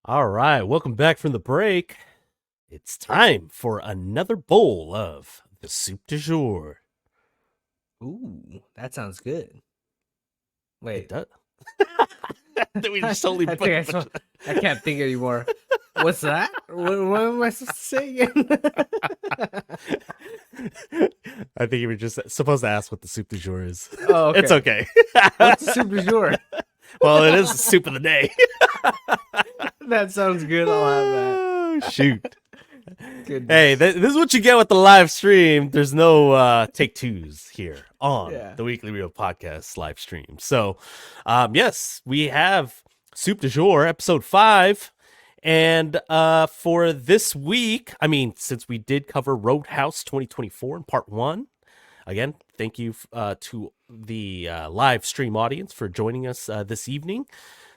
All right, welcome back from the break. It's time for another bowl of the soup du jour. Ooh, that sounds good. It Wait, does. Did we I just totally think I can't think anymore. What's that? What am I supposed to say again? I think you were just supposed to ask what the soup du jour is. Oh, It's okay. okay. What's the soup du jour? Well, it is the soup of the day. That sounds good. I'll have that. Oh, shoot. Hey, Goodness. this is what you get with the live stream. There's no take twos here on Yeah. the Weekly Reel Podcast live stream. So, yes, we have Soup du Jour, episode 5. And for this week, I mean, since we did cover Roadhouse 2024 in part 1, again, thank you to the live stream audience for joining us this evening.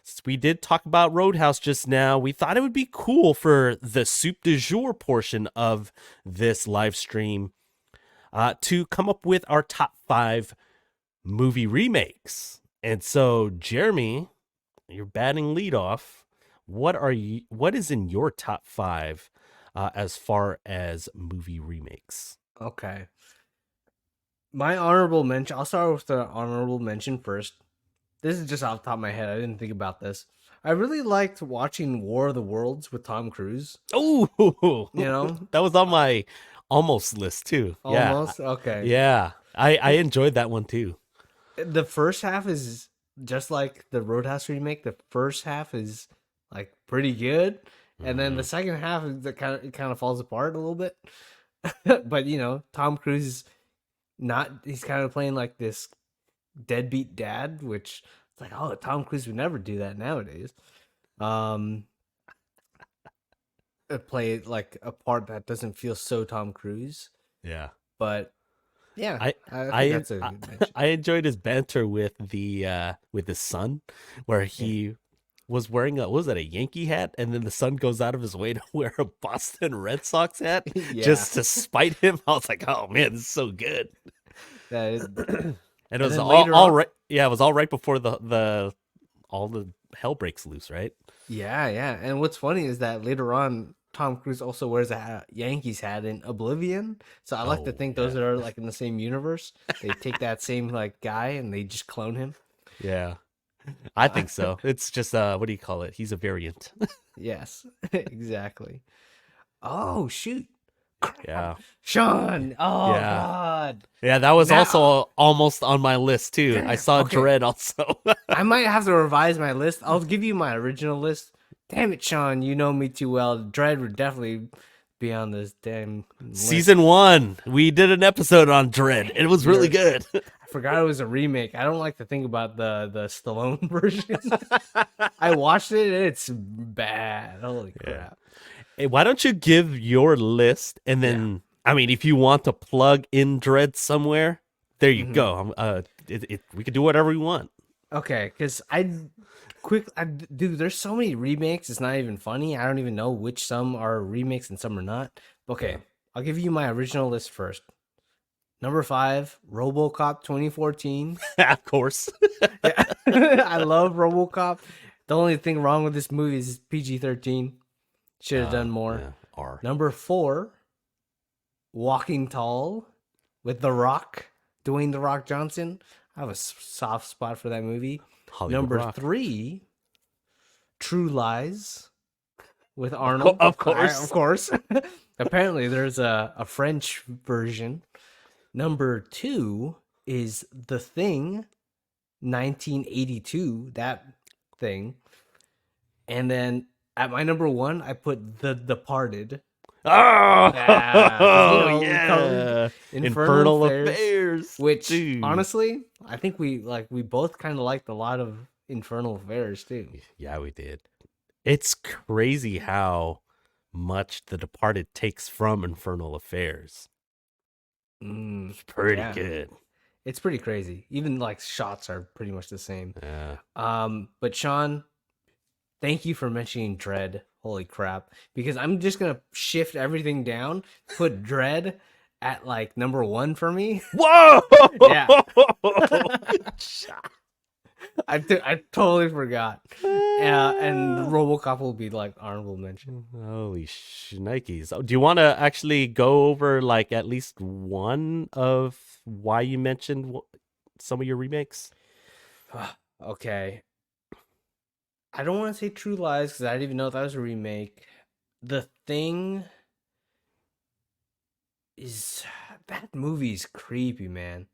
Since we did talk about Roadhouse just now, we thought it would be cool for the soup du jour portion of this live stream to come up with our top 5 movie remakes. And so, Jeremy, you're batting leadoff. What is in your top 5 as far as movie remakes? Okay. My honorable mention. I'll start with the honorable mention first. This is just off the top of my head. I didn't think about this. I really liked watching War of the Worlds with Tom Cruise. Oh, You know, that was on my almost list too. almost. Okay. Yeah. I enjoyed that one too. The first half is just like the Roadhouse remake. The first half is like pretty good, and then the second half is it kind of falls apart a little bit. But Tom Cruise is not. He's kind of playing like this deadbeat dad, which it's like, oh, Tom Cruise would never do that nowadays. Play like a part that doesn't feel so Tom Cruise, Yeah. but yeah, I think that's a good mention. I enjoyed his banter with his son, where he was wearing a Yankee hat, and then the son goes out of his way to wear a Boston Red Sox hat Yeah. just to spite him. I was like, oh man, this is so good. That is, And it And was then all later on- right. Yeah, it was all right before the all the hell breaks loose, right? yeah. And what's funny is that later on, Tom Cruise also wears a Yankees hat in Oblivion. So I like to Oh, think those are like in the same universe. They take that same like guy and they just clone him. Yeah. I think so. It's just what do you call it? He's a variant. Yes, exactly. Oh shoot, Yeah. Sean. Oh Yeah. God. Yeah, that was Now- also almost on my list too. I Damn, saw okay. Dread also. I might have to revise my list. I'll give you my original list. Damn it, Sean. You know me too well. Dread would definitely be on this damn list. Season 1, we did an episode on Dread. It was really good. I forgot it was a remake. I don't like to think about the Stallone version. I watched it and it's bad. Holy crap. Hey, why don't you give your list and then I mean, if you want to plug in Dread somewhere, there you go. We can do whatever we want. Okay, because dude, there's so many remakes. It's not even funny. I don't even know which some are remakes and some are not. Okay, I'll give you my original list first. Number 5, RoboCop 2014. Of course. Yeah. I love RoboCop. The only thing wrong with this movie is PG-13. Should have done more. Yeah, R. Number 4, Walking Tall with The Rock, Dwayne The Rock Johnson. I have a soft spot for that movie. Hollywood Number Rock. 3, True Lies with Arnold. Of course. Of course. Apparently, there's a French version. Number 2 is The Thing, 1982. That thing. And then at my number 1, I put The Departed. Oh, Yeah, yeah. Infernal Infernal Affairs, Affairs. Which Dude. honestly, I think we both kind of liked a lot of Infernal Affairs too. Yeah, we did. It's crazy how much The Departed takes from Infernal Affairs. It's pretty Yeah. good. It's pretty crazy. Even like shots are pretty much the same. Yeah. But Sean, thank you for mentioning Dread. Holy crap. Because I'm just gonna shift everything down, put Dread at like number 1 for me. Whoa! Yeah. I totally forgot. And Ah, RoboCop will be like honorable mention. holy shnikes. Oh, do you want to actually go over like at least one of why you mentioned some of your remakes? Okay. I don't want to say True Lies because I didn't even know that was a remake. The Thing is that movie's creepy, man.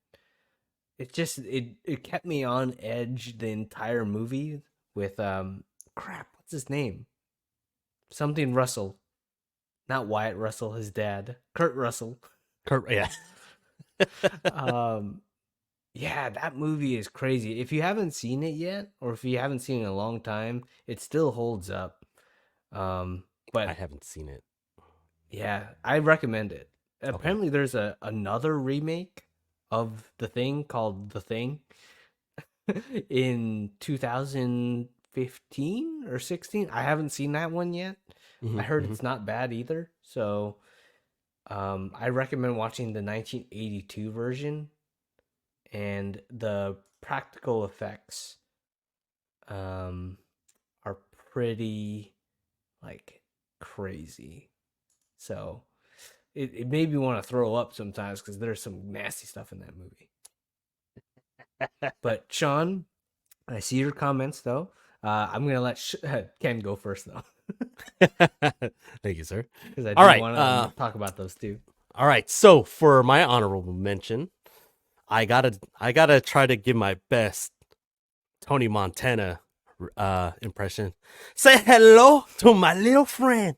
It kept me on edge the entire movie with crap, what's his name? Something Russell. Not Wyatt Russell, his dad. Kurt Russell. Yeah. Um yeah, that movie is crazy. If you haven't seen it yet, or if you haven't seen it in a long time, it still holds up. Um, I but haven't seen it. yeah, I recommend it. Okay. Apparently, there's another remake of The Thing called The Thing in 2015 or 16. I haven't seen that one yet. I heard Hmm. it's not bad either. So, I recommend watching the 1982 version, and the practical effects um are pretty like crazy. So it made me want to throw up sometimes because there's some nasty stuff in that movie. But Sean, I see your comments though. I'm gonna let Ken go first though, Thank you, sir. because I All do right. want to talk about those too. All right. So for my honorable mention, I gotta try to give my best Tony Montana impression. Say hello to my little friend.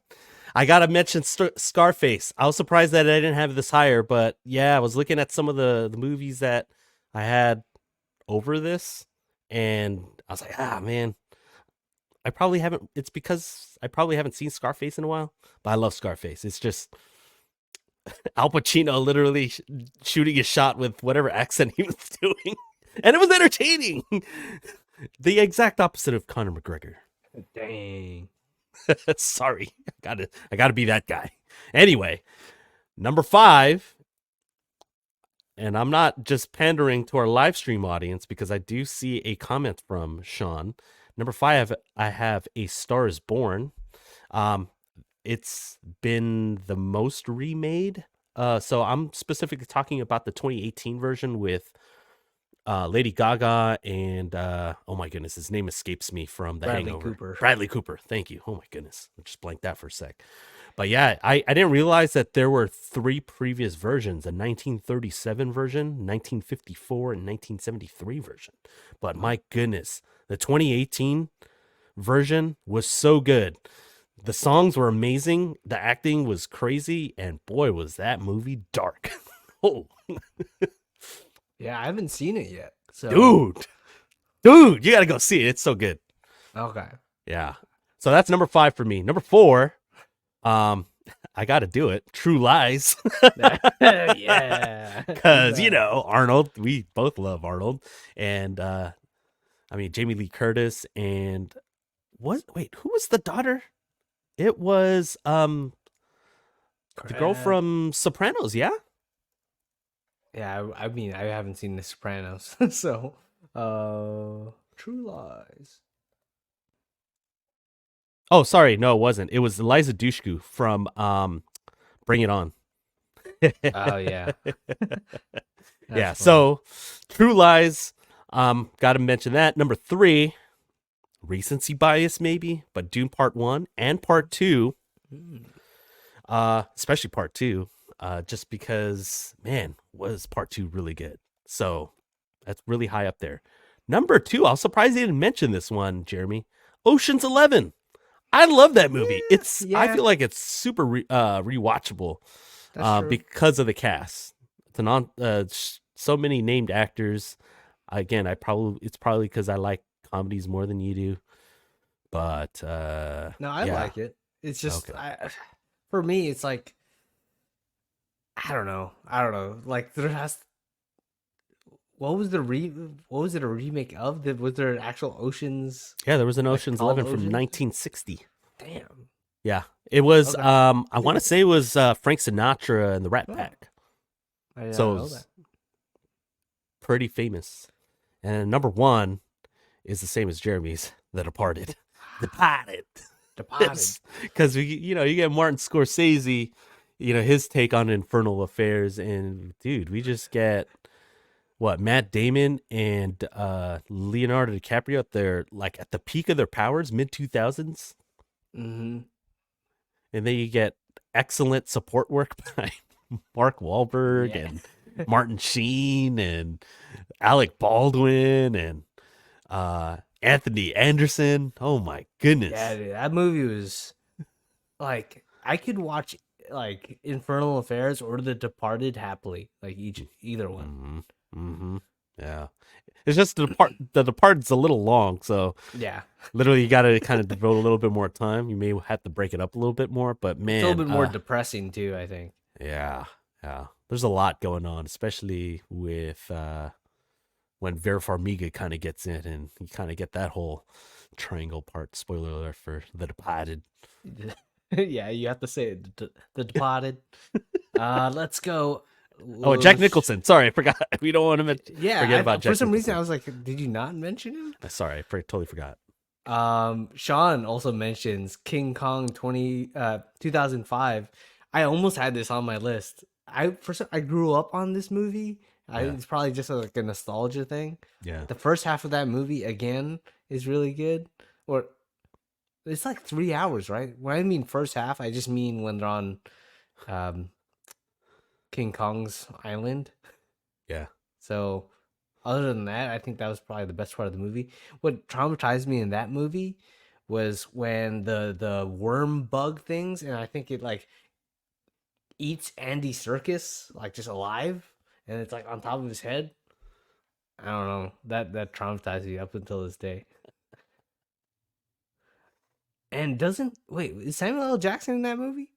I gotta mention Scarface. I was surprised that I didn't have this higher, but yeah, I was looking at some of the movies that I had over this, and I was like, ah, man, I probably haven't. It's because I probably haven't seen Scarface in a while, but I love Scarface. It's just Al Pacino literally shooting a shot with whatever accent he was doing, and it was entertaining. The exact opposite of Conor McGregor. Dang. Sorry, I gotta be that guy. Anyway, number 5, and I'm not just pandering to our live stream audience because I do see a comment from Sean. Number 5, I have A Star Is Born. Um, it's been the most remade. So I'm specifically talking about the 2018 version with Lady Gaga and oh my goodness, his name escapes me from The Bradley Hangover. Cooper. Bradley Cooper. Thank you. Oh my goodness, I just blanked that for a sec. But yeah, I didn't realize that there were 3 previous versions: a 1937 version, 1954, and 1973 version. But Oh, my goodness, the 2018 version was so good. The songs were amazing, the acting was crazy, and boy, was that movie dark. Oh, yeah, I haven't seen it yet. So dude, dude, you gotta go see it. It's so good. okay. Yeah. So that's number 5 for me. Number 4, um, I gotta do it. True Lies. Yeah. Cause Arnold, we both love Arnold. And I mean Jamie Lee Curtis and who was the daughter? It was the girl Crap. from Sopranos, yeah? Yeah, I mean, I haven't seen The Sopranos, so True Lies. Oh, sorry, no, it wasn't. It was Eliza Dushku from Bring It On. Oh yeah, that's Yeah, funny. so True Lies, gotta mention that. Number 3, recency bias maybe, but Dune Part 1 and Part 2, Mm. especially Part 2, just because, man, was Part 2 really good. So that's really high up there. Number 2, I was surprised they didn't mention this one, Jeremy. Ocean's 11. I love that movie. Yeah, I yeah, feel like it's super rewatchable that's true. because of the cast. It's so many named actors. Again, it's probably because I like comedies more than you do. But No, I yeah, like it. It's just okay. for me, it's like I don't know. I don't know. Like there has what was the what was it a remake of? Was there an actual Oceans Yeah, there was an like Ocean's called 11 from Oceans? 1960. Damn. Yeah, it was. Okay. I want to say it was Frank Sinatra and the Rat Oh, Pack. I did So not it know that. was pretty famous. And number 1 is the same as Jeremy's, The Departed. Departed. Departed. Because you get Martin Scorsese, his take on infernal affairs, and dude, we just get what Matt Damon and Leonardo DiCaprio at at the peak of their powers, mid 2000s, Mm-hmm. and then you get excellent support work by Mark Wahlberg Yeah. and Martin Sheen and Alec Baldwin and Anthony Anderson. Oh my goodness. Yeah, dude, that movie was like I could watch like Infernal Affairs or The Departed happily, like either one. Yeah. It's just the Departed's a little long, so Yeah, literally you got to kind of devote a little bit more time. You may have to break it up a little bit more, but man, it's a little bit more depressing too, I think. yeah. Yeah. There's a lot going on, especially with when Vera Farmiga kind of gets in, and you kind of get that whole triangle part. Spoiler alert for The Departed. Yeah, you have to say it, The Departed. Let's go. Oh, Jack Nicholson. Sorry, I forgot. We don't want to forget about Jack for some reason Nicholson. I was like, did you not mention him? Sorry, totally forgot. Sean also mentions King Kong 2005. I almost had this on my list. I grew up on this movie. Yeah. It's probably just like a nostalgia thing. Yeah. The first half of that movie again is really good. Or it's like 3 hours, right? When I mean first half, I just mean when they're on King Kong's island. Yeah. So other than that, I think that was probably the best part of the movie. What traumatized me in that movie was when the worm bug things, and I think it like eats Andy Serkis like just alive, and it's like on top of his head. I don't know, that traumatized me up until this day. And is Samuel L. Jackson in that movie?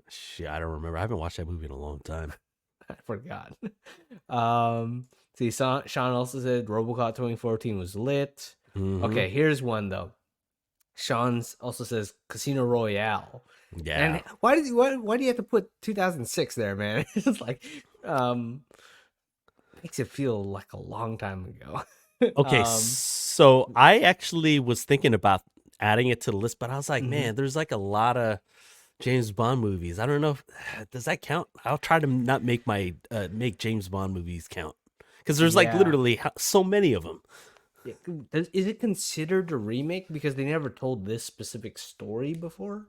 Shit, I don't remember. I haven't watched that movie in a long time. I forgot. See, Sean also said RoboCop 2014 was lit. Mhm. Okay, here's one though. Sean also says Casino Royale. Yeah. And why do you have to put 2006 there, man? It's like makes it feel like a long time ago. Okay, so I actually was thinking about adding it to the list, but I was like, man, there's like a lot of James Bond movies. I don't know does that count? I'll try to not make my make James Bond movies count, because there's like literally so many of them. Yeah. Is it considered a remake because they never told this specific story before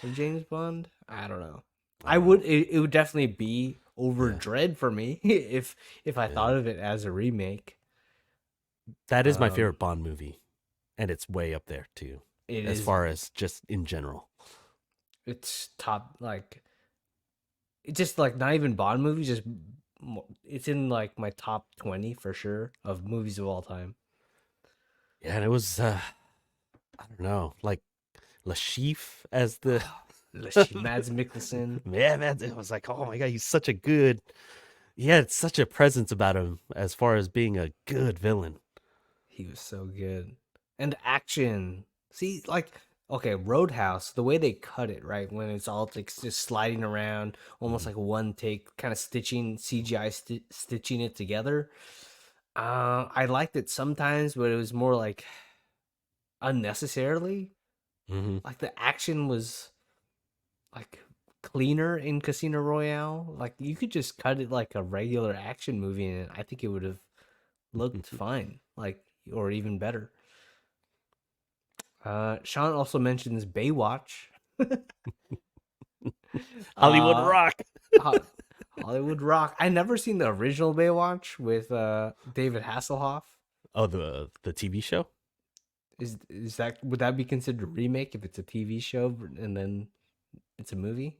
of James Bond? I don't know. It would definitely be over Dread for me if I thought of it as a remake. That is my favorite Bond movie, and it's way up there too. As far as just in general. It's top, like it's just like not even Bond movies, just it's in like my top 20 for sure of movies of all time. Yeah, and it was I don't know, like Lashif as the Mads Mikkelsen. Yeah, man, it was like, oh my god, he's such a good. He had such a presence about him as far as being a good villain. He was so good. And action. See, like, okay, Roadhouse, the way they cut it, right? When it's all like just sliding around, almost like one take, kind of stitching CGI stitching it together. I liked it sometimes, but it was more like unnecessarily. Like the action was like cleaner in Casino Royale. Like you could just cut it like a regular action movie, and I think it would have looked fine, like, or even better. Sean also mentions Baywatch. Hollywood Rock. Hollywood Rock. I never seen the original Baywatch with David Hasselhoff. Oh, the TV show? Is that, would that be considered a remake if it's a TV show and then it's a movie?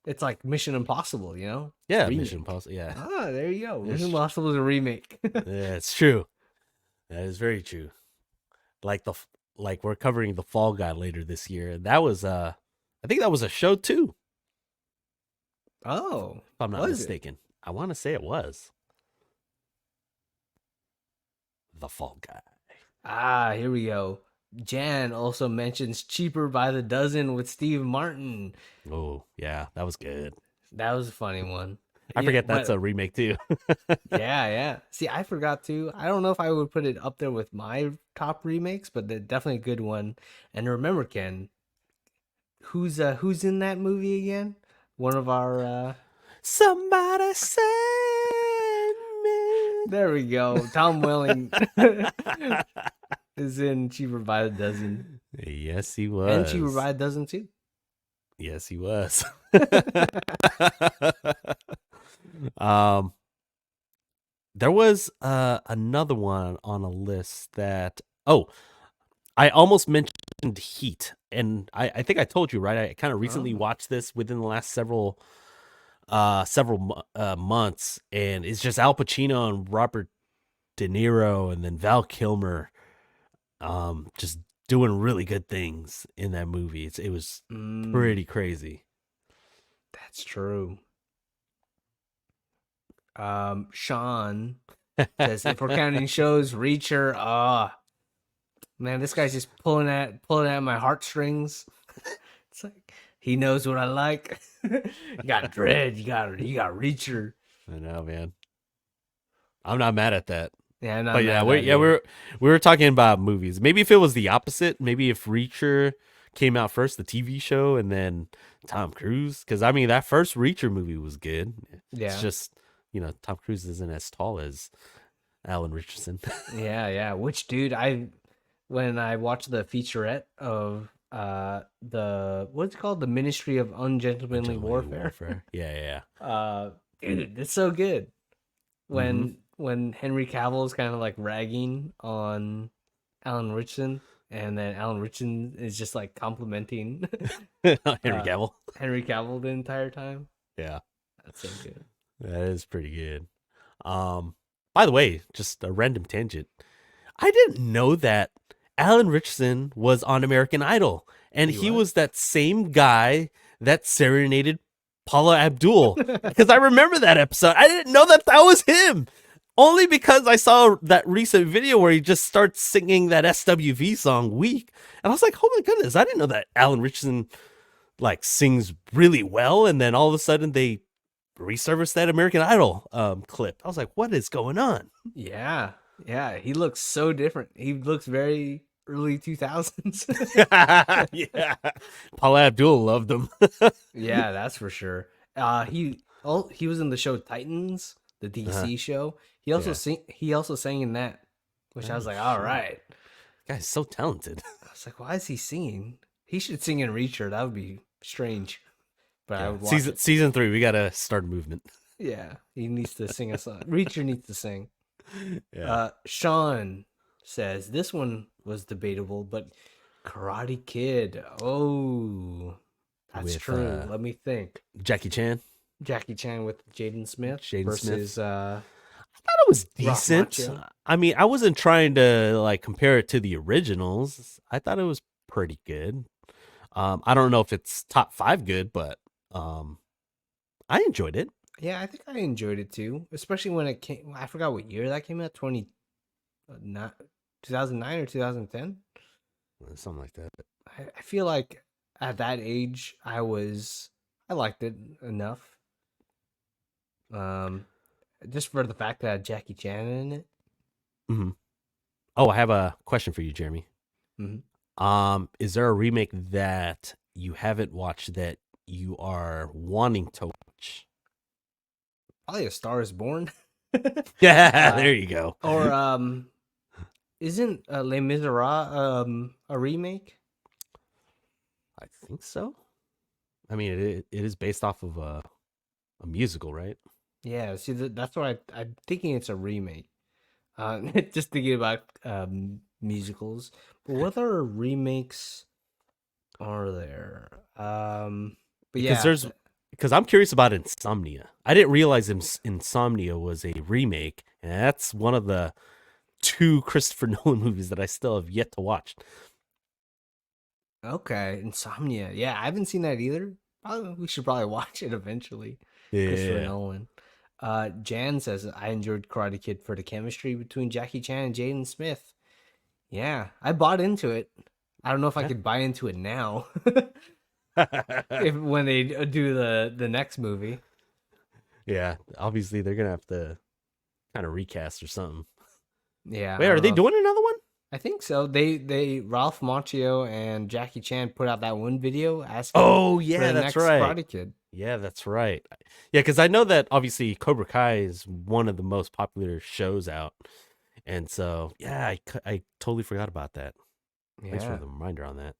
It's like Mission Impossible, you know? Yeah, Mission Impossible. Yeah. Ah, there you go. Mission Impossible is a remake. Yeah, it's true. That is very true. Like we're covering The Fall Guy later this year, and that was I think that was a show too. Oh, if I'm not mistaken. I want to say it was The Fall Guy. Ah, here we go. Jan also mentions Cheaper by the Dozen with Steve Martin. Oh, yeah, that was good. That was a funny one. I Yeah, forget that's but a remake too. yeah, yeah. See, I forgot to. I don't know if I would put it up there with my top remakes, but they're definitely a good one. And remember, Ken, who's in that movie again? One of our Somebody save there we go. Tom Welling is in Cheaper by the Dozen. me. Yes, he And Cheaper was. by the Dozen too. Yes, he was. um, there was another one on a list that. Oh, I almost mentioned Heat, and I think I told you right. I kind of recently Oh. watched this within the last several months, and it's just Al Pacino and Robert De Niro, and then Val Kilmer, just doing really good things in that movie. It was Mm, pretty crazy. that's true. Sean says if we're counting shows, Reacher, man, this guy's just pulling at my heartstrings. It's like he knows what I like. You got Dread, you got Reacher. I know, man. I'm not mad at that. Yeah, I'm not But yeah, mad we at yeah it. we were talking about movies. Maybe if it was the opposite, maybe if Reacher came out first, the TV show, and then Tom Cruise. Because I mean, that first Reacher movie was good. It's Yeah, just Tom Cruise isn't as tall as Alan Richardson. yeah. Which dude, when I watched the featurette of the what's it called, the Ministry of Ungentlemanly Gentlemanly Warfare. Warfare. Yeah. Dude, it's so good. Mm-hmm. When Henry Cavill is kind of like ragging on Alan Richardson, and then Alan Richardson is just like complimenting Henry uh, Cavill. Henry Cavill the entire time. Yeah, That's so good. that is pretty good. By the way, just a random tangent. I didn't know that Alan Richardson was on American Idol, and He he was? was that same guy that serenaded Paula Abdul. Because I remember that episode. I didn't know that was him. Only because I saw that recent video where he just starts singing that SWV song "Weak," and I was like, "Oh my goodness!" I didn't know that Alan Richardson like sings really well. And then all of a sudden they resurfaced that American Idol clip. I was like, "What is going on?" Yeah, yeah. He looks so different. He looks very early 2000s. Yeah, Paula Abdul loved him. Yeah, that's for sure. He was in the show Titans, the Uh-huh. DC show. Yeah. He also sang in that, which I was Oh like, all shit, right. guy's so talented. I was like, why is he singing? He should sing in Reacher. That would be strange, but I Yeah, would watch season it. season 3, we gotta start a movement. Yeah, he needs to sing a song. Reacher needs to sing. Yeah, Sean says this one was debatable, but Karate Kid. Oh, that's with true. Let me think. Jackie Chan, Jackie Chan with Jaden Smith Jaden versus Smith. I thought it was Ralph decent. Macchio. I mean, I wasn't trying to like compare it to the originals. I thought it was pretty good. I don't know if it's top 5 good, but I enjoyed it. Yeah, I think I enjoyed it too, especially when it came. I forgot what year that came out. 2009 or 2010. Something like that. I feel like at that age, I liked it enough. Um, just for the fact that I had Jackie Chan in it. Hmm. Oh, I have a question for you, Jeremy. Mhm. Is there a remake that you haven't watched that you are wanting to watch? Probably A Star Is Born. Yeah, Uh, there you go. or isn't Les Miserables a remake? I think so. I mean, it is based off of a musical, right? Yeah, see, that's what I'm thinking. It's a remake. Just thinking about musicals. But what other remakes are there? But Because yeah, because I'm curious about Insomnia. I didn't realize Insomnia was a remake, and that's one of the 2 Christopher Nolan movies that I still have yet to watch. okay, Insomnia. Yeah, I haven't seen that either. We should probably watch it eventually. Christopher Yeah. Nolan. Jan says I enjoyed Karate Kid for the chemistry between Jackie Chan and Jaden Smith. Yeah, I bought into it. I don't know if I could buy into it now. If when they do the next movie. Yeah, obviously they're gonna have to kind of recast or something. Yeah, Wait, I are don't they know. doing another one? I think so. They Ralph Macchio and Jackie Chan put out that one video asking Oh for yeah, the that's next right. Karate Kid. Yeah, that's right. Yeah, because I know that obviously Cobra Kai is one of the most popular shows out, and so yeah, I totally forgot about that. Thanks for Yeah. the reminder on that.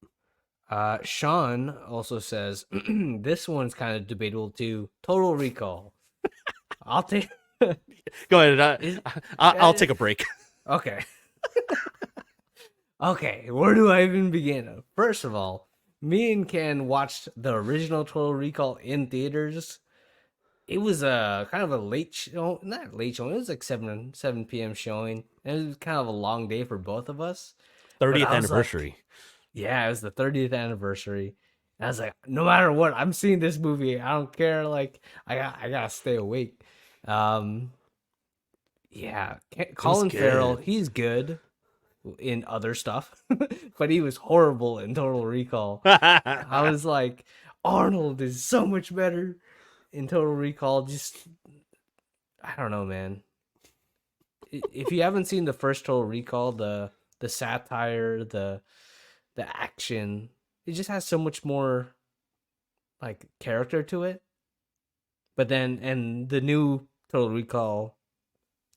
Sean also says this one's kind of debatable too. Total Recall. I'll take. Go ahead. Is I'll take a break. okay. Okay, where do I even begin? First of all, me and Ken watched the original Total Recall in theaters. It was a kind of a late show, not late show. It was like 7 p.m. showing, and it was kind of a long day for both of us. But 30th I was like, anniversary. yeah, it was the 30th anniversary. And I was like, no matter what, I'm seeing this movie. I don't care. Like, I gotta stay awake. Um, yeah, It was Colin Farrell, good. he's good in other stuff, but he was horrible in Total Recall. I was like, Arnold is so much better in Total Recall. Just, I don't know, man. If you haven't seen the first Total Recall, the satire, the action, it just has so much more like character to it. But then, and the new Total Recall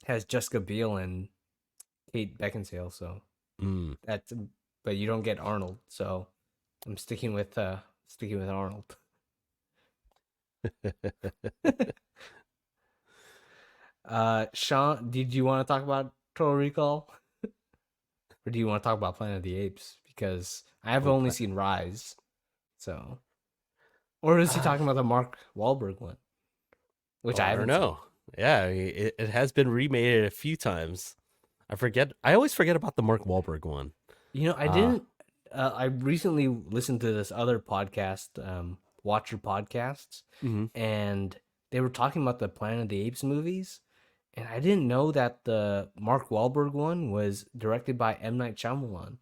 has Jessica Biel and Kate Beckinsale, so Mm. that's, but you don't get Arnold, so I'm sticking with Arnold. Sean, did you want to talk about Total Recall, or do you want to talk about Planet of the Apes? Because I have Oh, only seen Rise, so, or is he talking about the Mark Wahlberg one, which oh, I I don't haven't seen? know. Yeah, I mean, it has been remade a few times. I forget. I always forget about the Mark Wahlberg one. You know, I Uh didn't. I recently listened to this other podcast, Watcher Podcasts, mhm. and they were talking about the Planet of the Apes movies, and I didn't know that the Mark Wahlberg one was directed by M. Night Shyamalan.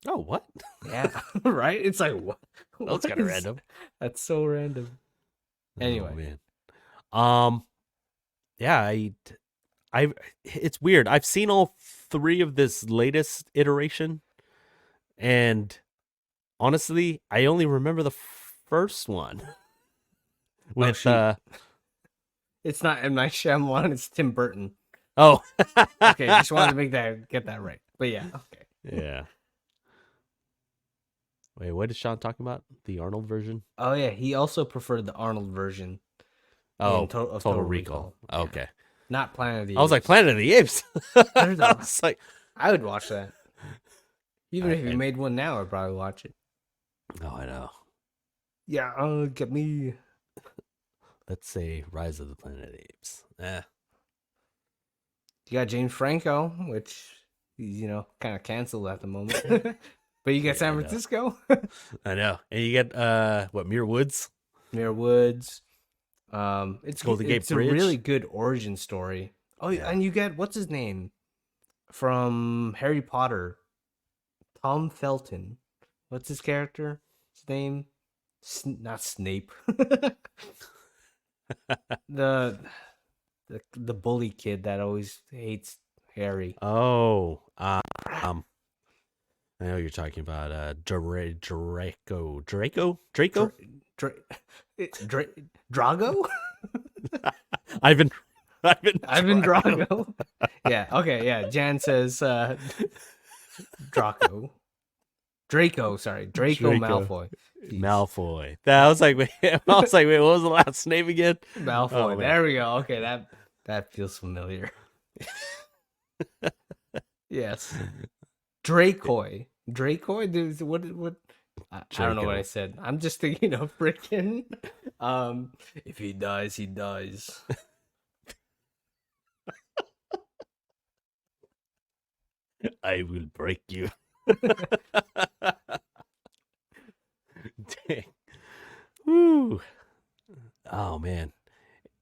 Oh, what? Yeah, right. It's like what? That was What kind of is? random. That's so random. Oh Anyway, man. Um. Yeah. I. It's weird. I've seen all three of this latest iteration, and honestly, I only remember the first one oh with shoot, it's not M. Night Shyamalan. It's Tim Burton. Oh. Okay, just wanted to get that right. But yeah, okay. Yeah. Wait, what is Sean talking about? The Arnold version? Oh yeah, he also preferred the Arnold version Oh, of Total Total Recall. Recall. Yeah, Okay. not Planet of I the was like Apes. Planet of the Apes. There's I a. was like, I would watch that. Even if you and made one now, I'd probably watch it. oh, I know. Yeah, get me. Let's say Rise of the Planet of the Apes. You got James Franco, which kind of canceled at the moment. But you get Yeah, San I know. Francisco, I know. And you get what, Muir Woods? Mayor Woods. Golden Gate It's a really Bridge? good origin story. Oh, Yeah. and you get what's his name from Harry Potter, Tom Felton. What's his character? His name? Not Snape. the the bully kid that always hates Harry. Oh, I know you're talking about Draco? Dra- Drago? Ivan Ivan Ivan Draco. Drago. Yeah. Okay. Yeah. Jan says Draco. Draco. Sorry, Draco Draco. Malfoy. Jeez. Malfoy. That I was like, wait, I was like, wait, what was the last name again? Malfoy. Oh man. There we go. Okay, that feels familiar. Yes. Dracoy. Dracoy? What I don't know what I Draco. said. I'm just thinking of freaking if he dies, he dies. I will break you. Dang. Woo. Oh man.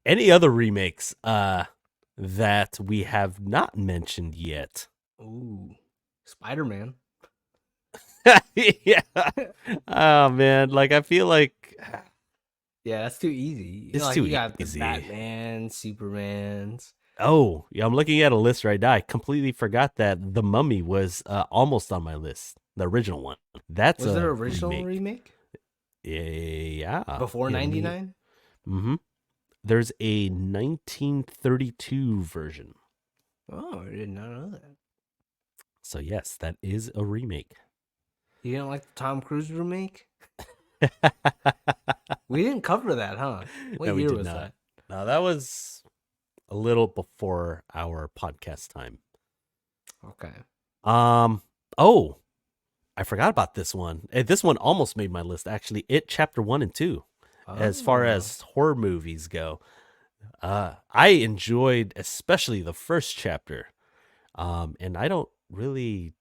Any other remakes that we have not mentioned yet? Ooh. Spider-Man. Yeah. Oh man, like I feel like Yeah, that's too easy. It's Like too you got the easy. Batman, Supermans. Oh, yeah, I'm looking at a list right now. I completely forgot that The Mummy was almost on my list, the original one. That's Was there a original remake. remake Yeah. before Yeah, let me. 99? Mm-hmm. There's a 1932 version. Oh, I did not know that. So, yes, that is a remake. You didn't like the Tom Cruise remake? We didn't cover that, huh? What No, we year did was not. that? No, that was a little before our podcast time. Okay. Um, oh, I forgot about this one. This one almost made my list, actually. It Chapter 1 and 2, as far Oh. as horror movies go. I enjoyed especially the first chapter. And I don't really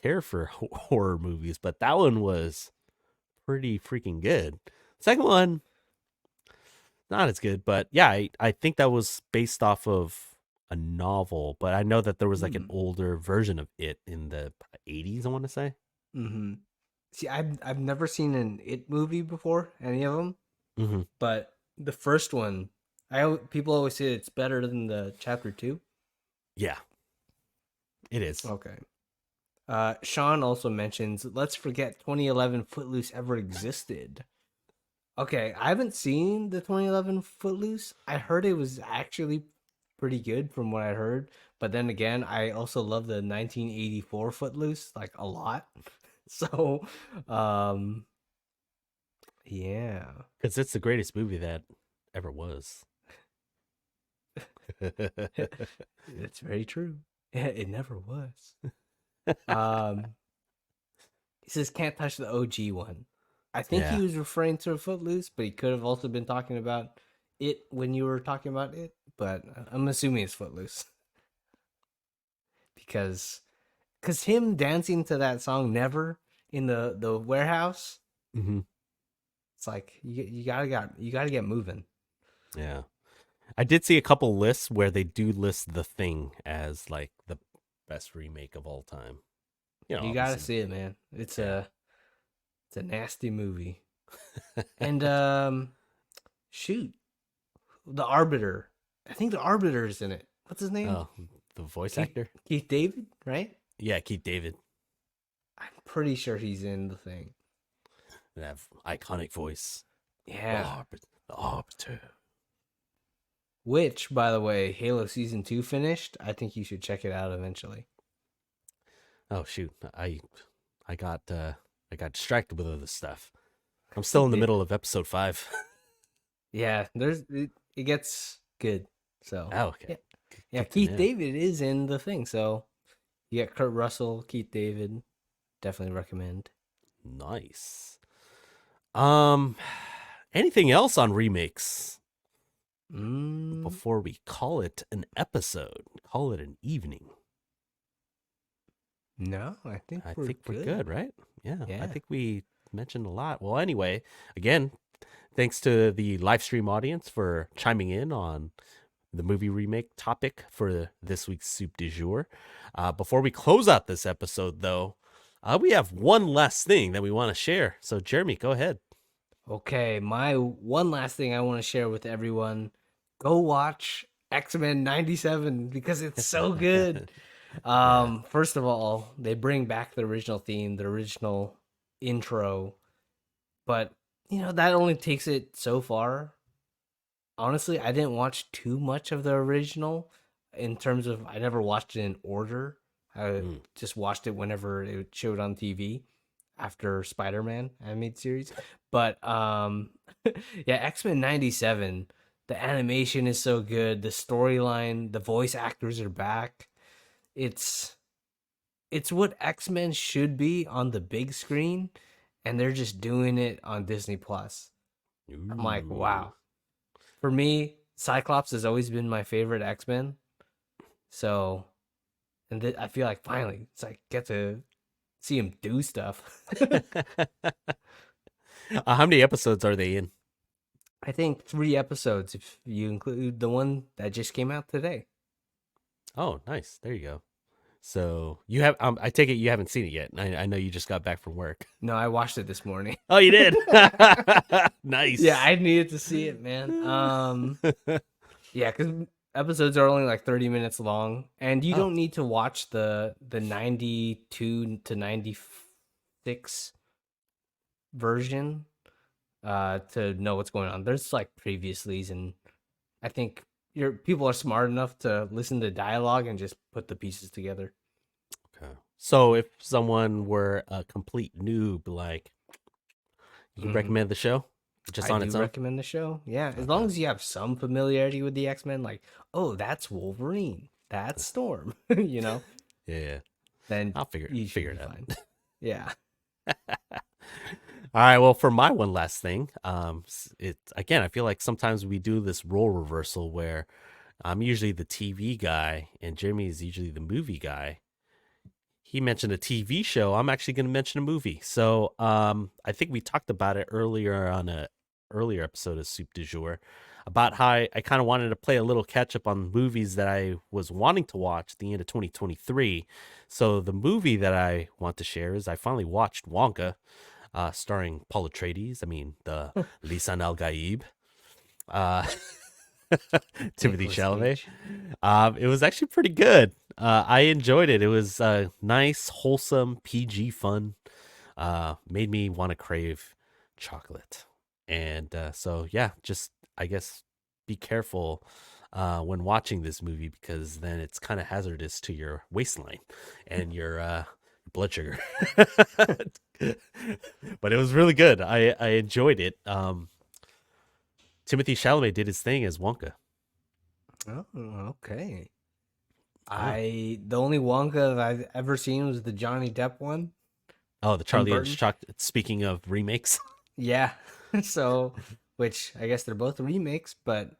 care for horror movies, but that one was pretty freaking good. Second one, not as good, but yeah, I think that was based off of a novel, but I know that there was like an Hmm. older version of it in the 80s, I want to say. Mm-hmm. See, I've never seen an It movie before, any of them, Hmm. but the first one, people always say it's better than the chapter two. Yeah, it is. Okay. Sean also mentions, let's forget 2011 Footloose ever existed. Okay, I haven't seen the 2011 Footloose. I heard it was actually pretty good from what I heard, but then again, I also love the 1984 Footloose like a lot. So, um, yeah, Because it's the greatest movie that ever was. that's very true. Yeah, it never was. Um, he says can't touch the OG one. I think he Yeah. was referring to Footloose, but he could have also been talking about it when you were talking about it. But I'm assuming it's Footloose because him dancing to that song "Never" in the warehouse, Hmm. it's like you gotta get moving. Yeah. I did see a couple lists where they do list The Thing as like the best remake of all time. You know, You gotta obviously. see it, man. Yeah. It's a nasty movie. And shoot, the Arbiter. I think the Arbiter is in it. What's his name? Oh, the voice actor? Keith David, right? Yeah, Keith David. I'm pretty sure he's in the thing. That iconic voice. The Yeah. Arbiter. The Arbiter. Which, by the way, Halo Season 2 finished. I think you should check it out eventually. Oh shoot. I got distracted with other stuff. I'm still in the middle of episode 5. Yeah, it gets good. So, Oh, okay. yeah. Yeah, Good to Keith know. David is in the thing. So, you got Kurt Russell, Keith David. Definitely recommend. Nice. Um anything else on remakes Mm, before we call it an episode? Call it an evening. no, I think I we're think we're good. good, right? Yeah, I Yeah. think we mentioned a lot. Well, anyway, again, thanks to the live stream audience for chiming in on the movie remake topic for this week's Soup du Jour. Before we close out this episode, though, we have one last thing that we want to share. So, Jeremy, go ahead. Okay, my one last thing I want to share with everyone, go watch X-Men 97 because it's so good. Yeah. First of all, they bring back the original theme, the original intro, but that only takes it so far. Honestly, I didn't watch too much of the original in terms of I never watched it in order. I Mm. just watched it whenever it showed on TV after Spider-Man animated series. But yeah, X-Men 97, the animation is so good, the storyline, the voice actors are back. It's it's what X-Men should be on the big screen, and they're just doing it on Disney Plus. I'm like, Ooh. wow. For me, Cyclops has always been my favorite X Men. So, I feel like finally it's like get to see him do stuff. How many episodes are they in? I think 3 episodes if you include the one that just came out today. Oh, nice. There you go. So you have, I take it you haven't seen it yet. I know you just got back from work. No, I watched it this morning. Oh, you did. Yeah, Nice. I needed to see it, man. Yeah, because episodes are only like 30 minutes long, and you Oh, don't need to watch the 92 to 96 version to know what's going on. There's like previouslys, and I think your people are smart enough to listen to dialogue and just put the pieces together. okay. So if someone were a complete noob, like, you Hmm. recommend the show just I on do its own? recommend the show. Yeah, as long Okay. as you have some familiarity with the X-Men, like, oh, that's Wolverine, that's Storm, you know, Yeah, then I'll figure you should figure be it fine. out. Yeah. All right. Well, for my one last thing, it again, I feel like sometimes we do this role reversal where I'm usually the TV guy and Jeremy is usually the movie guy. He mentioned a TV show. I'm actually going to mention a movie. So, I think we talked about it earlier on a earlier episode of Soup du Jour about how I kind of wanted to play a little catch up on movies that I was wanting to watch at the end of 2023. So, the movie that I want to share is I finally watched Wonka, starring Paul Atreides. I mean, the Lisan Al Gaib, uh, Timothy Nicholas Chalamet. Cage. It was actually pretty good. I enjoyed it. It was nice, wholesome, PG fun. Made me want to crave chocolate. And so, yeah, just, I guess, be careful when watching this movie because then it's kind of hazardous to your waistline and your blood sugar. But it was really good. I enjoyed it. Timothy Chalamet did his thing as Wonka. Oh, okay. Oh, The only Wonka that I've ever seen was the Johnny Depp one, oh, the Tim Charlie and Burton. Chocolate. Speaking of remakes, Yeah. So, which I guess they're both remakes, but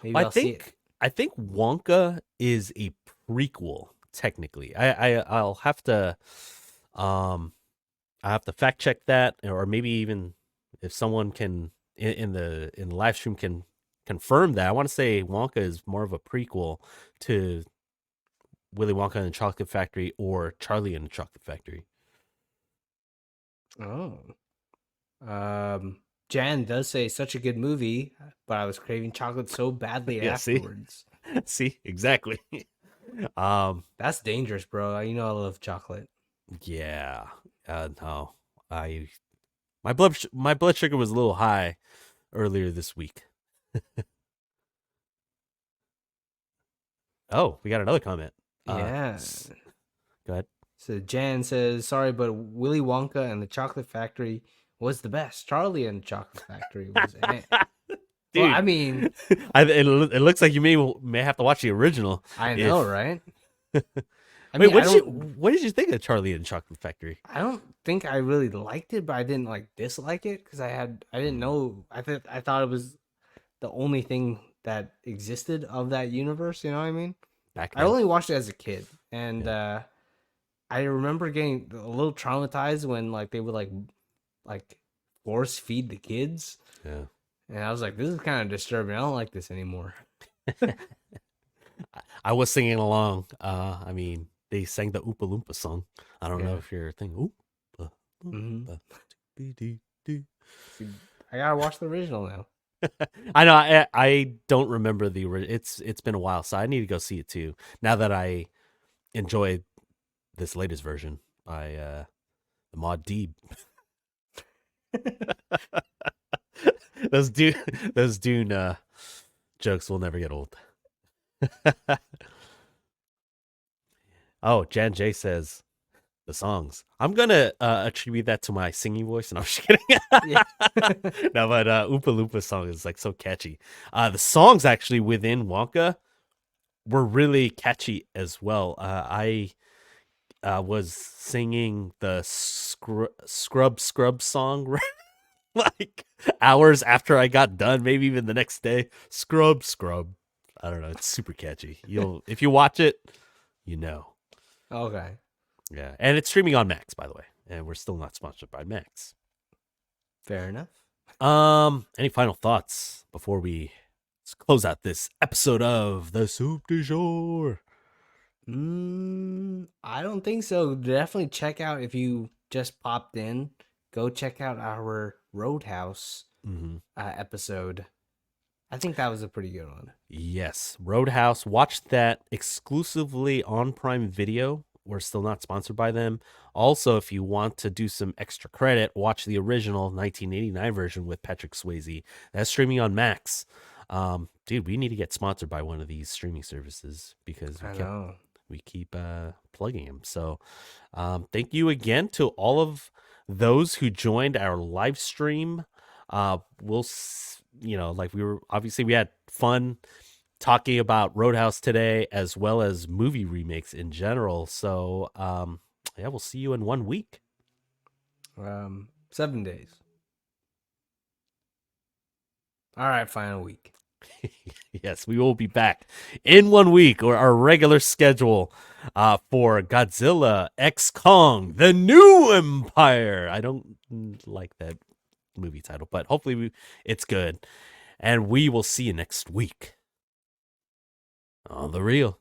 maybe I I'll see it. think I think Wonka is a prequel technically. I'll have to um I have to fact check that, or maybe even if someone can in the live stream can confirm that. I want to say Wonka is more of a prequel to Willy Wonka and the Chocolate Factory or Charlie and the Chocolate Factory. Oh. Jan does say such a good movie, but I was craving chocolate so badly Yeah, see? afterwards. See? Exactly. um That's dangerous, bro. You know I love chocolate. yeah. No. I my blood sugar was a little high earlier this week. Oh, we got another comment. Yeah. Go ahead. So Jan says, sorry, but Willy Wonka and the Chocolate Factory was the best. Charlie and the Chocolate Factory was eh. Well, I Dude, mean, it looks like you may have to watch the original. I know, If right? I wait, mean, I don't what did you think of Charlie and the Chocolate Factory? I don't think I really liked it, but I didn't like dislike it because I didn't Hmm, know I thought it was the only thing that existed of that universe, you know what I mean? back I then, only watched it as a kid, and yeah, I remember getting a little traumatized when like they would like force feed the kids, yeah. and I was like, this is kind of disturbing. I don't like this anymore. I was singing along. I mean, they sang the Oompa Loompa song. I don't know Yeah. if you're thinking Oompa Hmm. Loompa. Doo-doo-doo. I gotta watch the original now. I know. I don't remember the original. It's been a while, so I need to go see it too. Now that I enjoy this latest version by the Mod Deeb. those Dune those Dune jokes will never get old. Oh, Jan J says the songs. I'm gonna attribute that to my singing voice, and I'm just kidding. Yeah. No, but Oompa Loompa song is like so catchy. The songs actually within Wonka were really catchy as well. I was singing the Scrub song like hours after I got done, maybe even the next day. Scrub. I don't know. It's super catchy. You'll if you watch it, you know. Okay. Yeah, and it's streaming on Max, by the way, and we're still not sponsored by Max. Fair enough. Any final thoughts before we close out this episode of the Soup du Jour? I don't think so. Definitely check out if you just popped in. Go check out our Roadhouse Mm-hmm. episode. I think that was a pretty good one. Yes, Roadhouse. Watch that exclusively on Prime Video. We're still not sponsored by them. Also, if you want to do some extra credit, watch the original 1989 version with Patrick Swayze. That's streaming on Max. Dude, we need to get sponsored by one of these streaming services because I know. we keep plugging them. So, thank you again to all of those who joined our live stream. Like we had fun talking about Roadhouse today as well as movie remakes in general. So, yeah, we'll see you in 1 week. 7 days. All right, final week. Yes, we will be back in 1 week or our regular schedule for Godzilla X Kong, The New Empire. I don't like that movie title, but hopefully it's good. And we will see you next week on The Real.